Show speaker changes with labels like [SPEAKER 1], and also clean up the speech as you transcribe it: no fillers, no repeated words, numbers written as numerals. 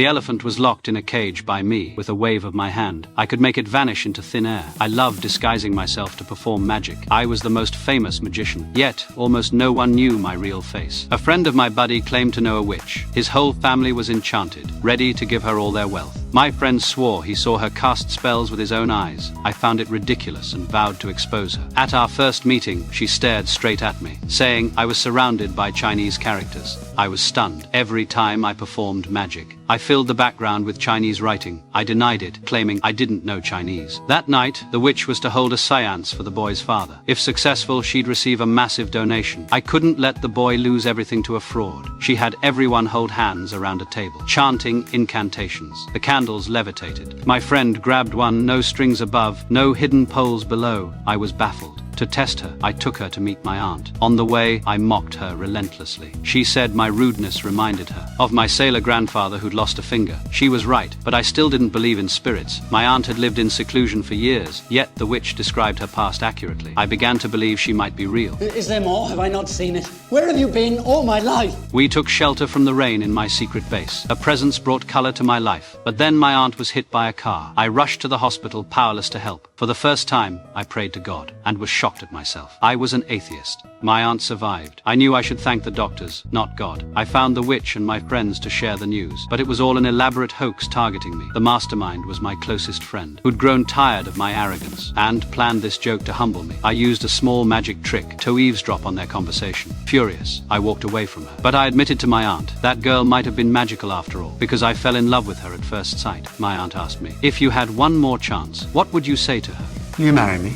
[SPEAKER 1] The elephant was locked in a cage by me. With a wave of my hand, I could make it vanish into thin air. I loved disguising myself to perform magic. I was the most famous magician, yet almost no one knew my real face. A friend of my buddy claimed to know a witch. His whole family was enchanted, ready to give her all their wealth. My friend swore he saw her cast spells with his own eyes. I found it ridiculous and vowed to expose her. At our first meeting, she stared straight at me, saying I was surrounded by Chinese characters. I was stunned. Every time I performed magic, I filled the background with Chinese writing. I denied it, claiming I didn't know Chinese. That night, the witch was to hold a séance for the boy's father. If successful, she'd receive a massive donation. I couldn't let the boy lose everything to a fraud. She had everyone hold hands around a table, chanting incantations. The candles levitated. My friend grabbed one, no strings above, no hidden poles below. I was baffled. To test her, I took her to meet my aunt. On the way, I mocked her relentlessly. She said my rudeness reminded her of my sailor grandfather who'd lost a finger. She was right, but I still didn't believe in spirits. My aunt had lived in seclusion for years, yet the witch described her past accurately. I began to believe she might be real.
[SPEAKER 2] Is there more? Have I not seen it? Where have you been all my life?
[SPEAKER 1] We took shelter from the rain in my secret base. Her presence brought color to my life. But then my aunt was hit by a car. I rushed to the hospital, powerless to help. For the first time, I prayed to God and was shocked at myself. I was an atheist. My aunt survived. I knew I should thank the doctors, not God. I found the witch and my friends to share the news. But it was all an elaborate hoax targeting me. The mastermind was my closest friend, who'd grown tired of my arrogance and planned this joke to humble me. I used a small magic trick to eavesdrop on their conversation. Furious, I walked away from her. But I admitted to my aunt, that girl might have been magical after all, because I fell in love with her at first sight. My aunt asked me, if you had one more chance, what would you say to her?
[SPEAKER 3] You marry me?